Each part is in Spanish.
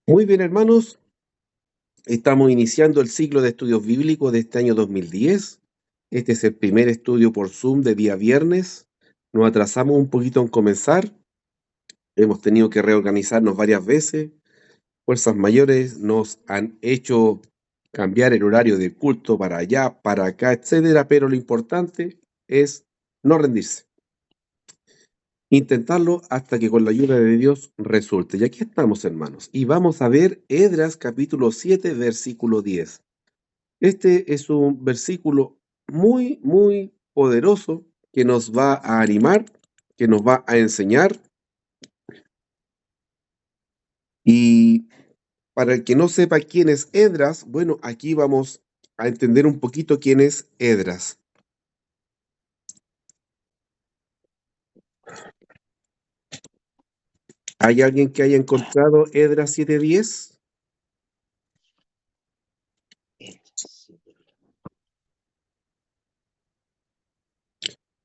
Muy bien, hermanos, estamos iniciando el ciclo de estudios bíblicos de este año 2010. Este es el primer estudio por Zoom de día viernes. Nos atrasamos un poquito en comenzar. Hemos tenido que reorganizarnos varias veces. Fuerzas mayores nos han hecho cambiar el horario del culto para allá, para acá, etcétera, pero lo importante es no rendirse. Intentarlo hasta que con la ayuda de Dios resulte. Y aquí estamos, hermanos, y vamos a ver Esdras capítulo 7, versículo 10. Este es un versículo muy, muy poderoso que nos va a animar, que nos va a enseñar. Y para el que no sepa quién es Esdras, bueno, aquí vamos a entender un poquito quién es Esdras. ¿Hay alguien que haya encontrado Esdras 7:10?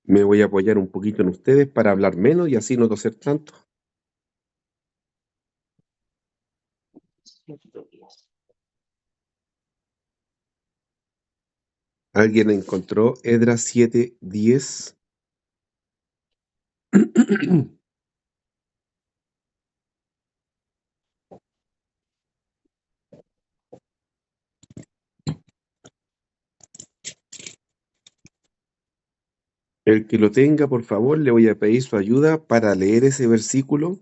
Me voy a apoyar un poquito en ustedes para hablar menos y así no toser tanto. ¿Alguien encontró Esdras 7:10? El que lo tenga, por favor, le voy a pedir su ayuda para leer ese versículo.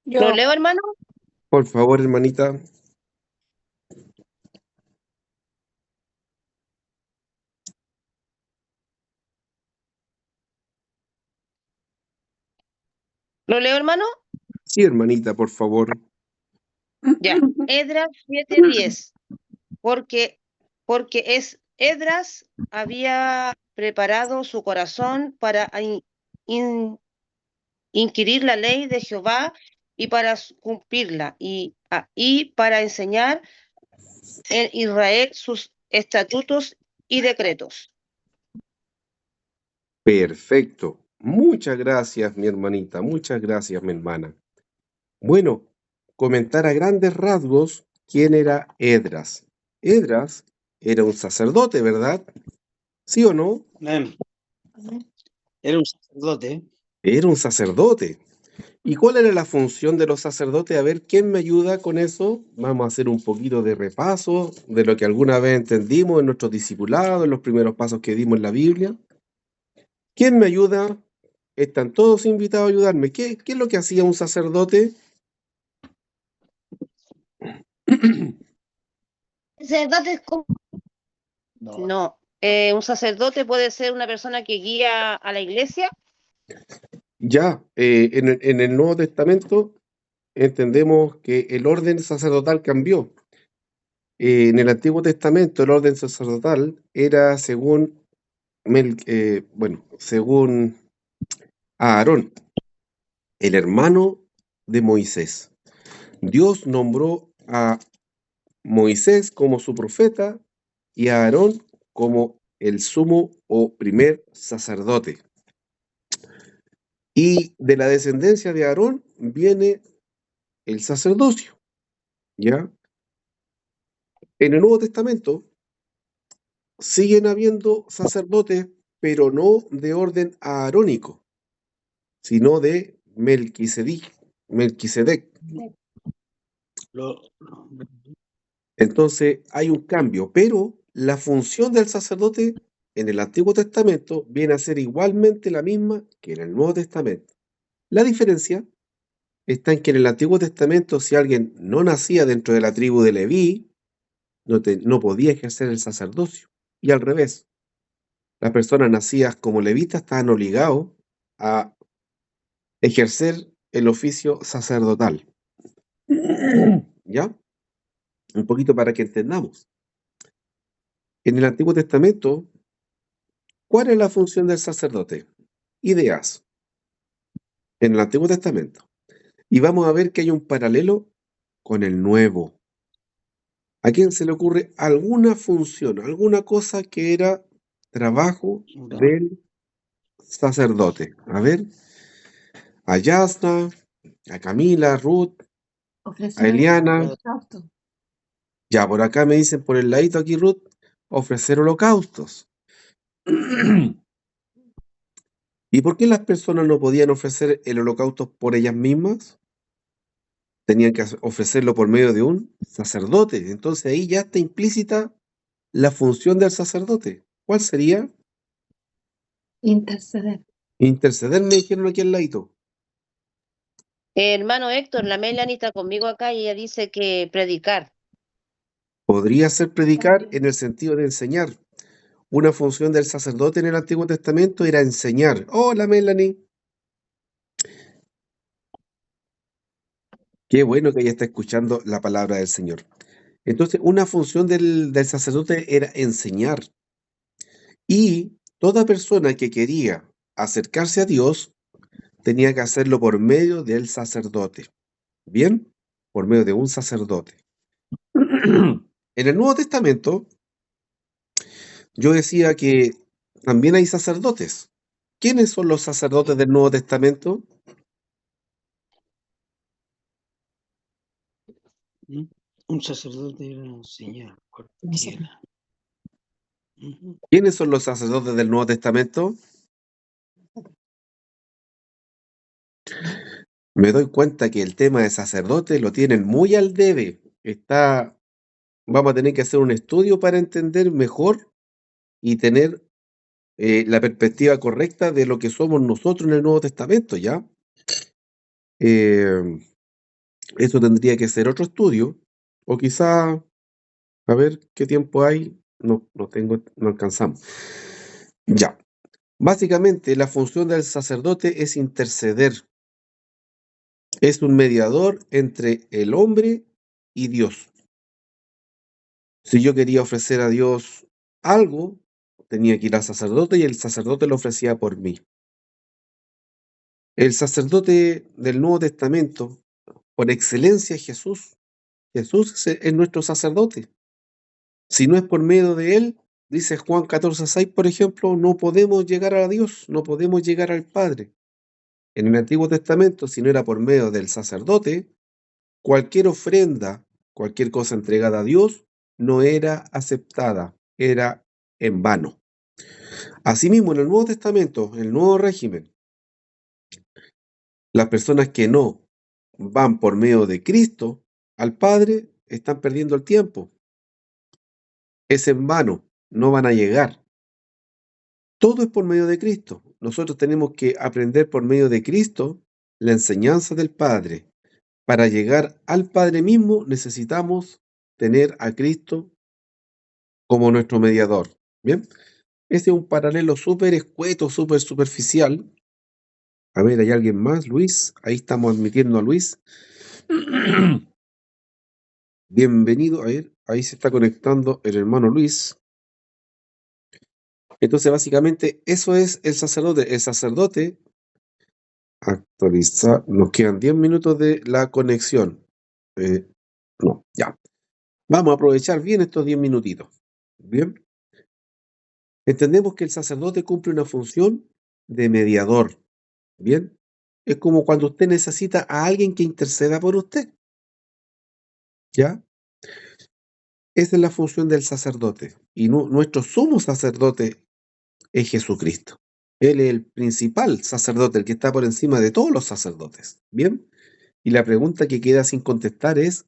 ¿Lo leo, hermano? Por favor, hermanita. ¿Lo leo, hermano? Sí, hermanita, por favor. Ya. Esdras 7:10. Porque, Esdras había preparado su corazón para in- inquirir la ley de Jehová y para cumplirla y para enseñar en Israel sus estatutos y decretos. Perfecto. Muchas gracias, mi hermanita. Muchas gracias, mi hermana. Bueno, comentar a grandes rasgos quién era Esdras. Esdras era un sacerdote, ¿verdad? ¿Sí o no? Era un sacerdote. Era un sacerdote. ¿Y cuál era la función de los sacerdotes? A ver, ¿quién me ayuda con eso? Vamos a hacer un poquito de repaso de lo que alguna vez entendimos en nuestros discipulados, en los primeros pasos que dimos en la Biblia. ¿Quién me ayuda? Están todos invitados a ayudarme. ¿Qué es lo que hacía un sacerdote? ¿Sacerdotes cómo? No. Un sacerdote puede ser una persona que guía a la iglesia. Ya, en el Nuevo Testamento entendemos que el orden sacerdotal cambió. En el Antiguo Testamento el orden sacerdotal era según Aarón, el hermano de Moisés. Dios nombró a Moisés como su profeta y a Aarón como el sumo o primer sacerdote. Y de la descendencia de Aarón viene el sacerdocio, ¿ya? En el Nuevo Testamento siguen habiendo sacerdotes, pero no de orden aarónico, sino de Melquisedec. Entonces hay un cambio, pero la función del sacerdote en el Antiguo Testamento viene a ser igualmente la misma que en el Nuevo Testamento. La diferencia está en que en el Antiguo Testamento, si alguien no nacía dentro de la tribu de Leví, no podía ejercer el sacerdocio. Y al revés, las personas nacidas como levitas estaban obligados a ejercer el oficio sacerdotal. ¿Ya? Un poquito para que entendamos. En el Antiguo Testamento, ¿cuál es la función del sacerdote? Ideas. En el Antiguo Testamento. Y vamos a ver que hay un paralelo con el Nuevo. ¿A quién se le ocurre alguna función, alguna cosa que era trabajo del sacerdote? A ver, a Yasna, a Camila, a Ruth, a Eliana. Ya, por acá me dicen por el ladito aquí, Ruth, ofrecer holocaustos. ¿Y por qué las personas no podían ofrecer el holocausto por ellas mismas? Tenían que ofrecerlo por medio de un sacerdote. Entonces ahí ya está implícita la función del sacerdote. ¿Cuál sería? Interceder. Interceder, me dijeron aquí al ladito. Hermano Héctor, la Melanie está conmigo acá y ella dice que predicar. Podría ser predicar en el sentido de enseñar. Una función del sacerdote en el Antiguo Testamento era enseñar. Hola, Melanie. Qué bueno que ella está escuchando la palabra del Señor. Entonces, una función del sacerdote era enseñar. Y toda persona que quería acercarse a Dios tenía que hacerlo por medio del sacerdote. ¿Bien? Por medio de un sacerdote. En el Nuevo Testamento, yo decía que también hay sacerdotes. ¿Quiénes son los sacerdotes del Nuevo Testamento? Un sacerdote era enseñar cualquiera. ¿Quiénes son los sacerdotes del Nuevo Testamento? Me doy cuenta que el tema de sacerdote lo tienen muy al debe. Vamos a tener que hacer un estudio para entender mejor y tener la perspectiva correcta de lo que somos nosotros en el Nuevo Testamento, ¿ya? Eso tendría que ser otro estudio, o quizá, a ver qué tiempo hay. No alcanzamos. Ya. Básicamente, la función del sacerdote es interceder. Es un mediador entre el hombre y Dios. Si yo quería ofrecer a Dios algo, tenía que ir al sacerdote y el sacerdote lo ofrecía por mí. El sacerdote del Nuevo Testamento, por excelencia, es Jesús. Jesús es nuestro sacerdote. Si no es por medio de él, dice Juan 14:6, por ejemplo, no podemos llegar a Dios, no podemos llegar al Padre. En el Antiguo Testamento, si no era por medio del sacerdote, cualquier ofrenda, cualquier cosa entregada a Dios, no era aceptada, era en vano. Asimismo, en el Nuevo Testamento, el nuevo régimen, las personas que no van por medio de Cristo al Padre están perdiendo el tiempo. Es en vano, no van a llegar. Todo es por medio de Cristo. Nosotros tenemos que aprender por medio de Cristo la enseñanza del Padre. Para llegar al Padre mismo necesitamos tener a Cristo como nuestro mediador. ¿Bien? Ese es un paralelo súper escueto, súper superficial. A ver, ¿hay alguien más? Luis, ahí estamos admitiendo a Luis. Bienvenido, a ver, ahí se está conectando el hermano Luis. Entonces, básicamente, eso es el sacerdote. El sacerdote, actualizar, nos quedan 10 minutos de la conexión. No, ya. Vamos a aprovechar bien estos 10 minutitos. Bien. Entendemos que el sacerdote cumple una función de mediador. Bien. Es como cuando usted necesita a alguien que interceda por usted. ¿Ya? Esa es la función del sacerdote. Y nuestro sumo sacerdote es Jesucristo. Él es el principal sacerdote, el que está por encima de todos los sacerdotes. ¿Bien? Y la pregunta que queda sin contestar es,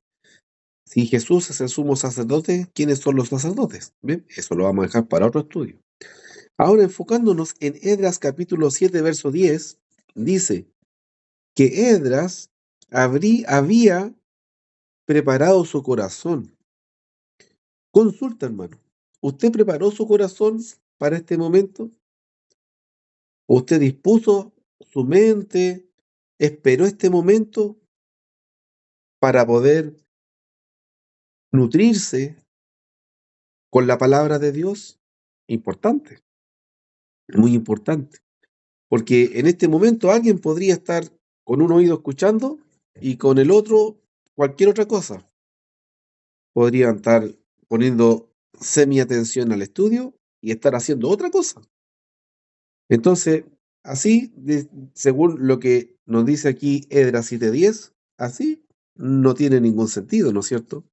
si Jesús es el sumo sacerdote, ¿quiénes son los sacerdotes? Bien, eso lo vamos a dejar para otro estudio. Ahora, enfocándonos en Esdras capítulo 7, verso 10, dice que Esdras había preparado su corazón. Consulta, hermano. ¿Usted preparó su corazón para este momento? ¿Usted dispuso su mente, esperó este momento para poder nutrirse con la palabra de Dios? Importante, muy importante. Porque en este momento alguien podría estar con un oído escuchando y con el otro cualquier otra cosa. Podrían estar poniendo semi atención al estudio y estar haciendo otra cosa. Entonces, así, según lo que nos dice aquí Esdras 7:10, así no tiene ningún sentido, ¿no es cierto?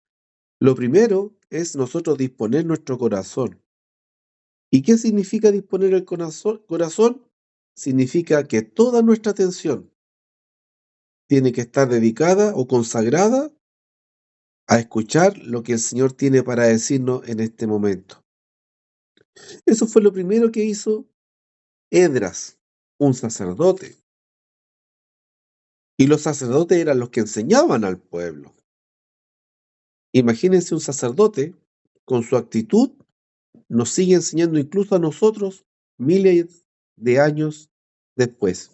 Lo primero es nosotros disponer nuestro corazón. ¿Y qué significa disponer el corazón? Significa que toda nuestra atención tiene que estar dedicada o consagrada a escuchar lo que el Señor tiene para decirnos en este momento. Eso fue lo primero que hizo Esdras, un sacerdote. Y los sacerdotes eran los que enseñaban al pueblo. Imagínense un sacerdote con su actitud nos sigue enseñando incluso a nosotros miles de años después.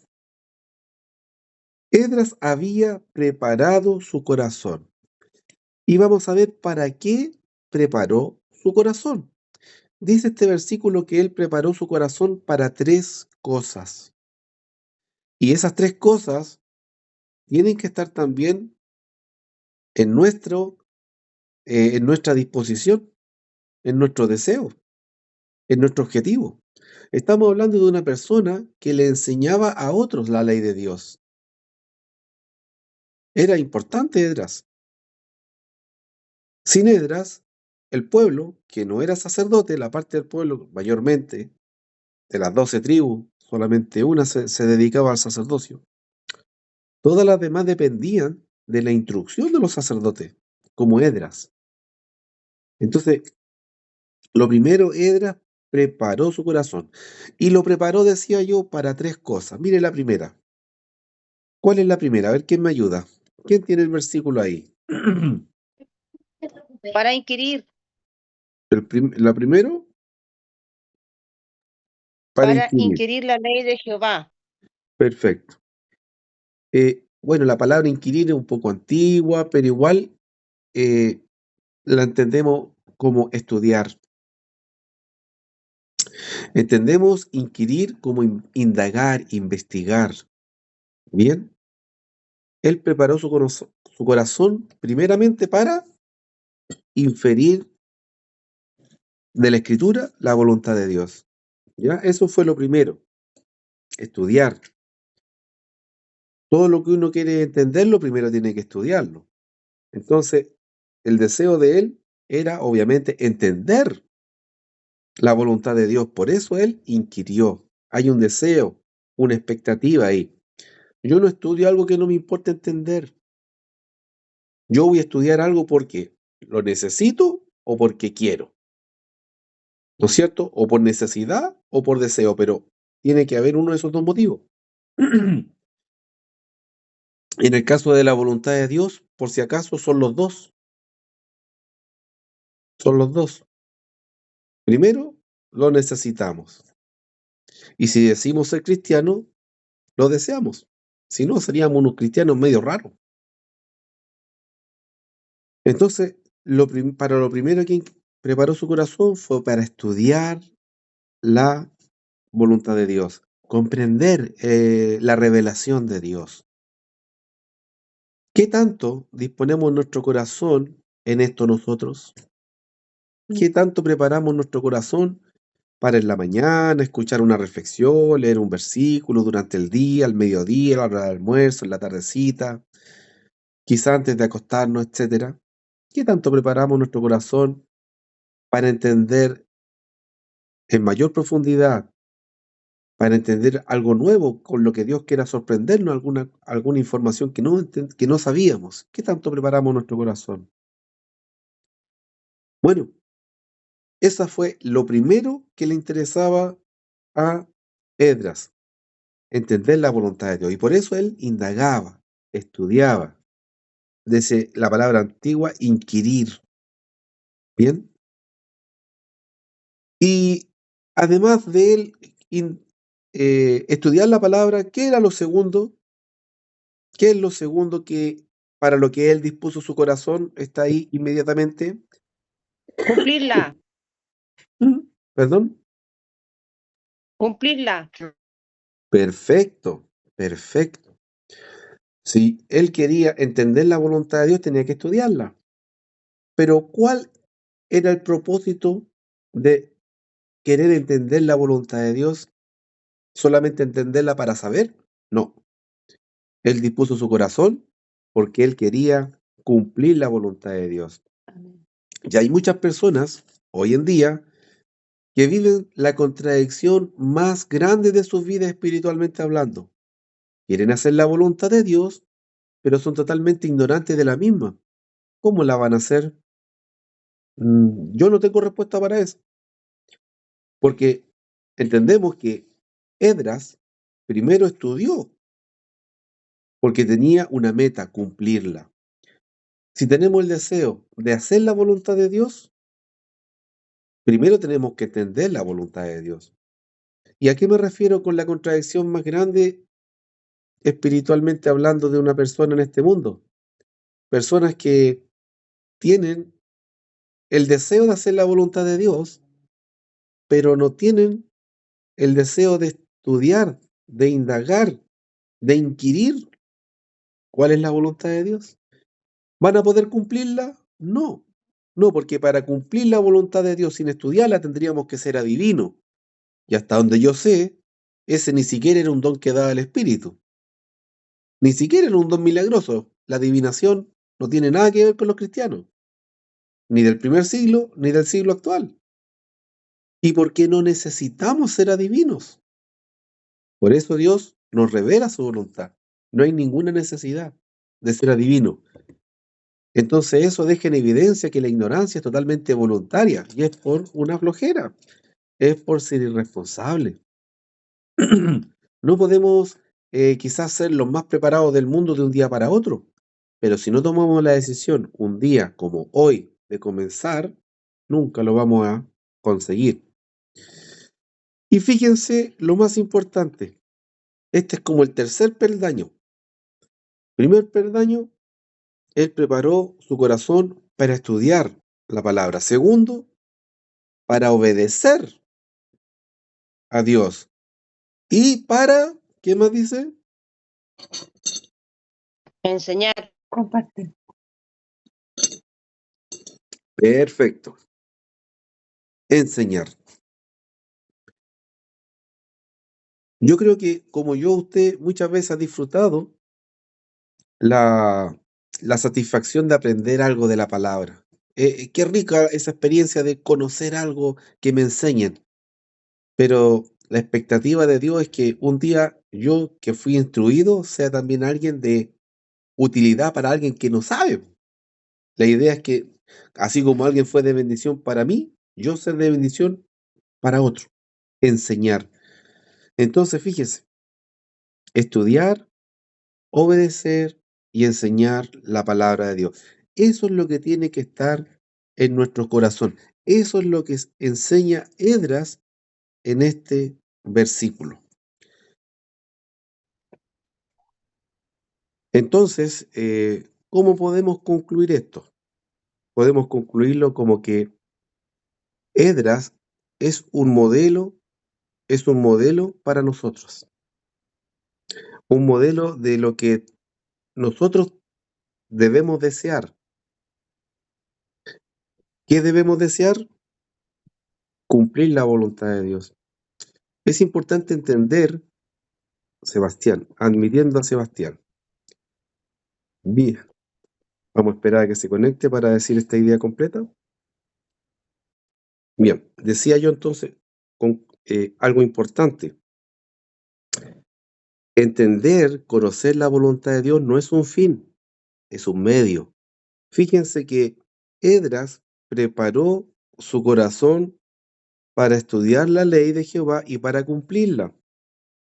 Esdras había preparado su corazón. Y vamos a ver para qué preparó su corazón. Dice este versículo que él preparó su corazón para 3 cosas. Y esas 3 cosas tienen que estar también en nuestra disposición, en nuestro deseo, en nuestro objetivo. Estamos hablando de una persona que le enseñaba a otros la ley de Dios. Era importante Esdras. Sin Esdras, el pueblo, que no era sacerdote, la parte del pueblo mayormente, de las 12 tribus, solamente una se dedicaba al sacerdocio. Todas las demás dependían de la instrucción de los sacerdotes, como Esdras. Entonces, lo primero, Esdras preparó su corazón. Y lo preparó, decía yo, para 3 cosas. Mire la primera. ¿Cuál es la primera? A ver, ¿quién me ayuda? ¿Quién tiene el versículo ahí? Para inquirir, La primero, para para inquirir. inquirir la ley de Jehová. Perfecto. Bueno, la palabra inquirir es un poco antigua, pero igual la entendemos como estudiar. Entendemos inquirir como indagar, investigar. Bien, él preparó su corazón primeramente para inferir de la Escritura la voluntad de Dios. ¿Ya? Eso fue lo primero, estudiar. Todo lo que uno quiere entenderlo, primero tiene que estudiarlo. Entonces, el deseo de él era obviamente entender la voluntad de Dios. Por eso él inquirió. Hay un deseo, una expectativa ahí. Yo no estudio algo que no me importa entender. Yo voy a estudiar algo porque lo necesito o porque quiero. ¿No es cierto? O por necesidad o por deseo, pero tiene que haber uno de esos 2 motivos. En el caso de la voluntad de Dios, por si acaso, son los 2. Son los 2. Primero, lo necesitamos. Y si decimos ser cristianos, lo deseamos. Si no, seríamos unos cristianos medio raros. Entonces, para lo primero que preparó su corazón fue para estudiar la voluntad de Dios, comprender la revelación de Dios. ¿Qué tanto disponemos nuestro corazón en esto nosotros? ¿Qué tanto preparamos nuestro corazón para en la mañana escuchar una reflexión, leer un versículo durante el día, al mediodía, a la hora del almuerzo, en la tardecita, quizá antes de acostarnos, etcétera? ¿Qué tanto preparamos nuestro corazón para entender en mayor profundidad, para entender algo nuevo con lo que Dios quiera sorprendernos, alguna información que no sabíamos? ¿Qué tanto preparamos nuestro corazón? Bueno, esa fue lo primero que le interesaba a Esdras, entender la voluntad de Dios. Y por eso él indagaba, estudiaba. Desde la palabra antigua, inquirir. ¿Bien? Y además de él estudiar la palabra, ¿qué era lo segundo? ¿Qué es lo segundo que para lo que él dispuso su corazón está ahí inmediatamente? Cumplirla, ¿Perdón? cumplirla. Perfecto, perfecto. Si él quería entender la voluntad de Dios, tenía que estudiarla. Pero ¿cuál era el propósito de querer entender la voluntad de Dios? solamente entenderla para saber. No. Él dispuso su corazón porque él quería cumplir la voluntad de Dios. Y hay muchas personas hoy en día que viven la contradicción más grande de su vida espiritualmente hablando. Quieren hacer la voluntad de Dios, pero son totalmente ignorantes de la misma. ¿Cómo la van a hacer? Yo no tengo respuesta para eso, porque entendemos que Esdras primero estudió porque tenía una meta, cumplirla. Si tenemos el deseo de hacer la voluntad de Dios, primero tenemos que entender la voluntad de Dios. ¿Y a qué me refiero con la contradicción más grande espiritualmente hablando de una persona en este mundo? Personas que tienen el deseo de hacer la voluntad de Dios, pero no tienen el deseo de estudiar, de indagar, de inquirir cuál es la voluntad de Dios. ¿Van a poder cumplirla? No. No, porque para cumplir la voluntad de Dios sin estudiarla tendríamos que ser adivinos. Y hasta donde yo sé, ese ni siquiera era un don que daba el Espíritu. Ni siquiera era un don milagroso. La adivinación no tiene nada que ver con los cristianos, ni del primer siglo, ni del siglo actual. ¿Y por qué no necesitamos ser adivinos? Por eso Dios nos revela su voluntad. No hay ninguna necesidad de ser adivino. Entonces eso deja en evidencia que la ignorancia es totalmente voluntaria y es por una flojera, es por ser irresponsable. No podemos quizás ser los más preparados del mundo de un día para otro, pero si no tomamos la decisión un día como hoy de comenzar, nunca lo vamos a conseguir. Y fíjense lo más importante, este es como el tercer peldaño. Primer peldaño, él preparó su corazón para estudiar la palabra. Segundo, para obedecer a Dios. Y para, ¿qué más dice? Enseñar. Compartir. Perfecto. Enseñar. Yo creo que como yo, usted muchas veces ha disfrutado la satisfacción de aprender algo de la palabra. Qué rica esa experiencia de conocer algo que me enseñen. Pero la expectativa de Dios es que un día yo, que fui instruido, sea también alguien de utilidad para alguien que no sabe. La idea es que, así como alguien fue de bendición para mí, yo ser de bendición para otro. Enseñar. Entonces, fíjese, estudiar, obedecer y enseñar la palabra de Dios. Eso es lo que tiene que estar en nuestro corazón. Eso es lo que enseña Esdras en este versículo. Entonces, ¿cómo podemos concluir esto? Podemos concluirlo como que Esdras es un modelo para nosotros. Un modelo de lo que nosotros debemos desear. ¿Qué debemos desear? Cumplir la voluntad de Dios. Es importante entender, Sebastián, admitiendo a Sebastián. Bien, vamos a esperar a que se conecte para decir esta idea completa. Bien, decía yo entonces algo importante. Entender, conocer la voluntad de Dios no es un fin, es un medio. Fíjense que Esdras preparó su corazón para estudiar la ley de Jehová y para cumplirla.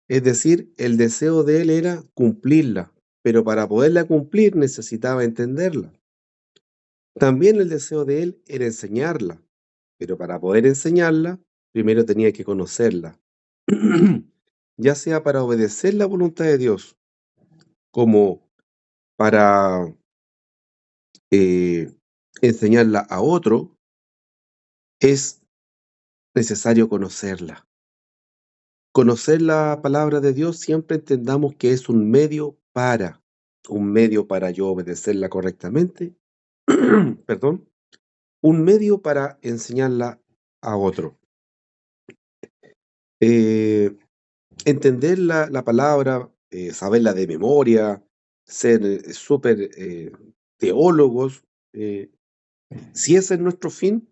Es decir, el deseo de él era cumplirla, pero para poderla cumplir necesitaba entenderla. También el deseo de él era enseñarla, pero para poder enseñarla, primero tenía que conocerla. Ya sea para obedecer la voluntad de Dios, como para enseñarla a otro, es necesario conocerla. Conocer la palabra de Dios siempre entendamos que es un medio para yo obedecerla correctamente, perdón, un medio para enseñarla a otro. entender la palabra, saberla de memoria, ser súper teólogos, si ese es nuestro fin,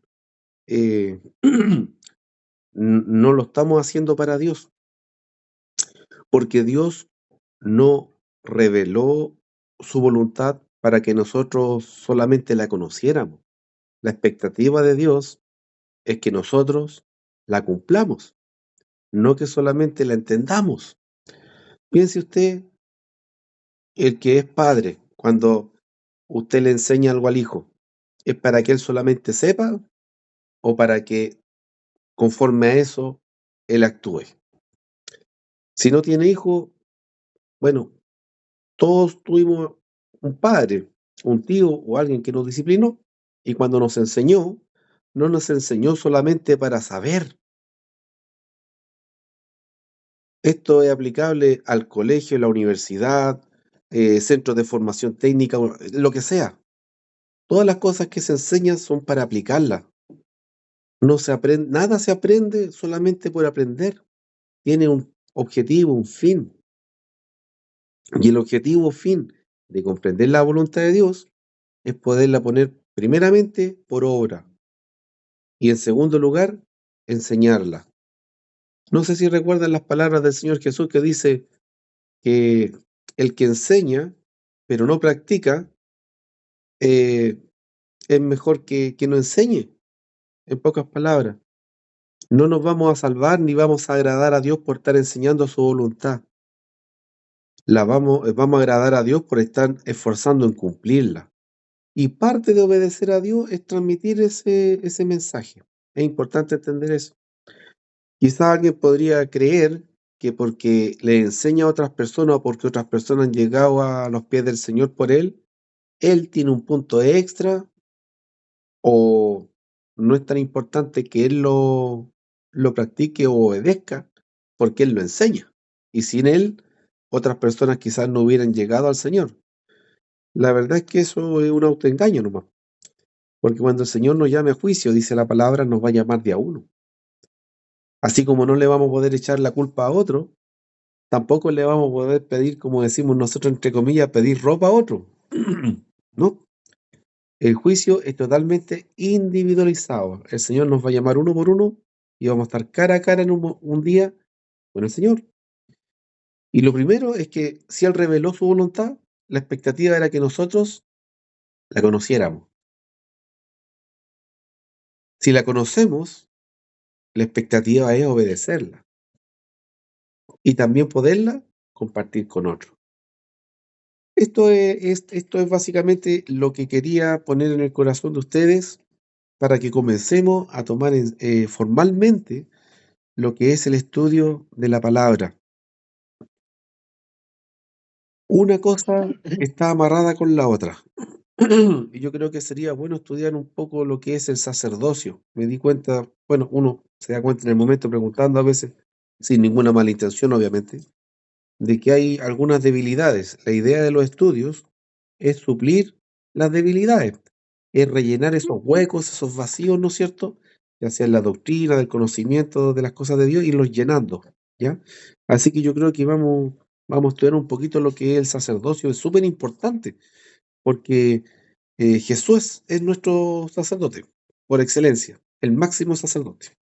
no lo estamos haciendo para Dios, porque Dios no reveló su voluntad para que nosotros solamente la conociéramos. La expectativa de Dios es que nosotros la cumplamos, no que solamente la entendamos. Piense usted, el que es padre, cuando usted le enseña algo al hijo, ¿es para que él solamente sepa o para que conforme a eso él actúe? Si no tiene hijo, bueno, todos tuvimos un padre, un tío o alguien que nos disciplinó, y cuando nos enseñó, no nos enseñó solamente para saber. Esto es aplicable al colegio, la universidad, centros de formación técnica, lo que sea. Todas las cosas que se enseñan son para aplicarlas. No se aprende, nada se aprende solamente por aprender. Tiene un objetivo, un fin. Y el objetivo fin de comprender la voluntad de Dios es poderla poner primeramente por obra y en segundo lugar, enseñarla. No sé si recuerdan las palabras del Señor Jesús que dice que el que enseña pero no practica es mejor que no enseñe. En pocas palabras, no nos vamos a salvar ni vamos a agradar a Dios por estar enseñando su voluntad. Vamos a agradar a Dios por estar esforzando en cumplirla. Y parte de obedecer a Dios es transmitir ese mensaje. Es importante entender eso. Quizá alguien podría creer que porque le enseña a otras personas o porque otras personas han llegado a los pies del Señor por él tiene un punto extra o no es tan importante que él lo practique o obedezca porque él lo enseña. Y sin él, otras personas quizás no hubieran llegado al Señor. La verdad es que eso es un autoengaño nomás. Porque cuando el Señor nos llame a juicio, dice la palabra, nos va a llamar de a uno. Así como no le vamos a poder echar la culpa a otro, tampoco le vamos a poder pedir, como decimos nosotros, entre comillas, pedir ropa a otro. ¿No? El juicio es totalmente individualizado. El Señor nos va a llamar uno por uno y vamos a estar cara a cara en un día con el Señor. Y lo primero es que si Él reveló su voluntad, la expectativa era que nosotros la conociéramos. Si la conocemos, la expectativa es obedecerla y también poderla compartir con otros. Esto es básicamente lo que quería poner en el corazón de ustedes para que comencemos a tomar formalmente lo que es el estudio de la palabra. Una cosa está amarrada con la otra. Y yo creo que sería bueno estudiar un poco lo que es el sacerdocio. Me di cuenta, bueno, uno se da cuenta en el momento preguntando a veces, sin ninguna mala intención obviamente, de que hay algunas debilidades. La idea de los estudios es suplir las debilidades, es rellenar esos huecos, esos vacíos, ¿no es cierto? Ya sea en la doctrina, del conocimiento de las cosas de Dios, irlos llenando, ¿ya? Así que yo creo que vamos a estudiar un poquito lo que es el sacerdocio, es súper importante, porque Jesús es nuestro sacerdote, por excelencia, el máximo sacerdote.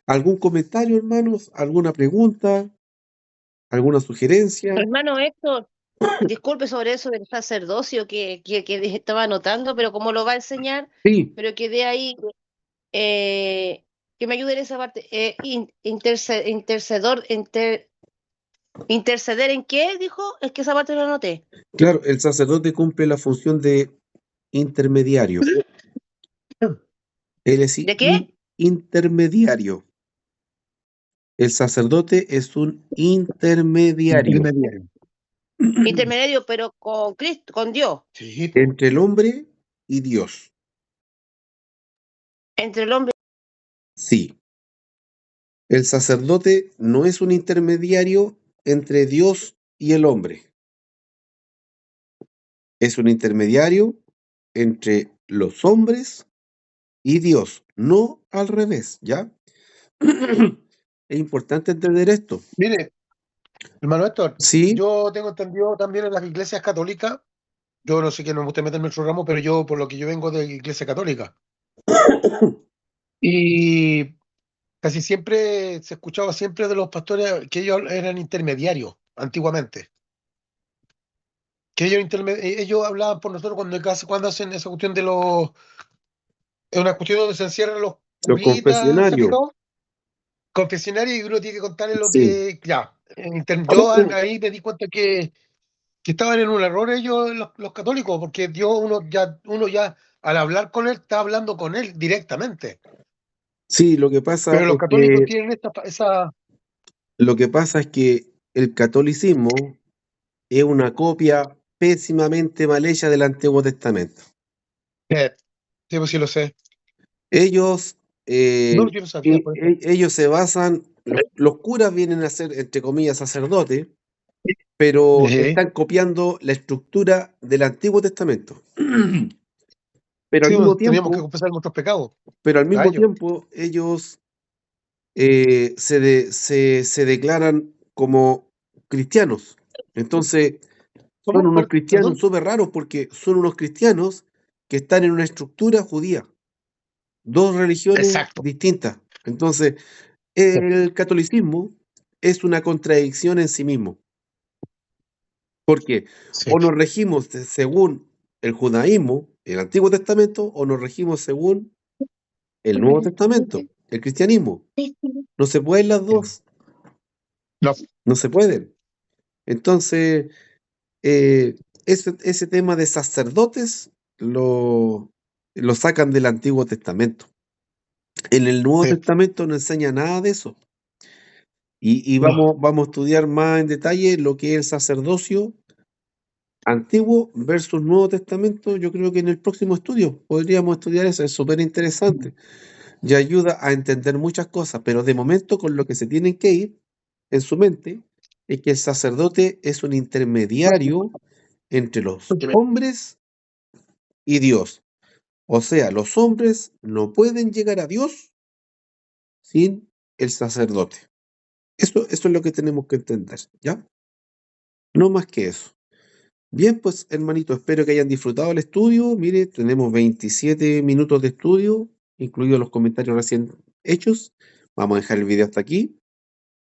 ¿Algún comentario, hermanos? ¿Alguna pregunta? ¿Alguna sugerencia? Hermano Héctor, disculpe sobre eso del sacerdocio que estaba anotando, pero cómo lo va a enseñar, Sí, pero quedé ahí, que me ayude en esa parte. ¿Interceder en qué, dijo? Es que esa parte la anoté. claro, el sacerdote cumple la función de intermediario. Él es ¿De qué? intermediario. El sacerdote es un intermediario Intermediario, pero con Cristo, con Dios, Sí, po. entre el hombre y Dios. entre el hombre. Sí, el sacerdote no es un intermediario entre Dios y el hombre. Es un intermediario entre los hombres y Dios, no al revés, ¿ya? Es importante entender esto. Mire, hermano Héctor, Sí, yo tengo entendido también en las iglesias católicas, yo no sé que no me gusta meterme en su ramo, pero yo, por lo que yo vengo de la iglesia católica, y casi siempre se escuchaba siempre de los pastores que ellos eran intermediarios, antiguamente. Que ellos hablaban por nosotros cuando hacen esa cuestión de los... Es una cuestión donde se encierran los los curitas, ¿se ha confesionarios. fijado? Confesionario, y uno tiene que contarle lo Sí. que... Ya, yo ahí me di cuenta que estaban en un error ellos, los católicos, porque uno ya, al hablar con él, está hablando con él directamente. Sí, lo que pasa Pero los es católicos que tienen esa... el catolicismo es una copia pésimamente mal hecha del Antiguo Testamento. Sí, pues sí lo sé. Ellos, No, yo no sabía, por eso. ellos se basan, los curas vienen a ser, entre comillas, sacerdotes, pero Sí. están copiando la estructura del Antiguo Testamento. Pero al Sí, mismo pues, teníamos que tiempo, confesar nuestros pecados. ellos se declaran como cristianos. Entonces, son ¿Cómo? unos cristianos ¿Perdón? súper raros porque son unos cristianos que están en una estructura judía, dos religiones Exacto. distintas. Entonces, el catolicismo es una contradicción en sí mismo, porque Sí. o nos regimos según el judaísmo, el Antiguo Testamento, o nos regimos según el Nuevo Testamento, el cristianismo. No se pueden las dos, No. no se pueden. Entonces, ese tema de sacerdotes lo sacan del Antiguo Testamento. En el Nuevo Sí. Testamento no enseña nada de eso. Y No. vamos a estudiar más en detalle lo que es el sacerdocio Antiguo versus Nuevo Testamento. Yo creo que en el próximo estudio podríamos estudiar eso, es súper interesante y ayuda a entender muchas cosas, pero de momento con lo que se tienen que ir en su mente es que el sacerdote es un intermediario entre los hombres y Dios. O sea, los hombres no pueden llegar a Dios sin el sacerdote. Eso es lo que tenemos que entender, ¿ya? No más que eso. Bien, pues hermanito, espero que hayan disfrutado el estudio. Mire, tenemos 27 minutos de estudio, incluidos los comentarios recién hechos. Vamos a dejar el video hasta aquí.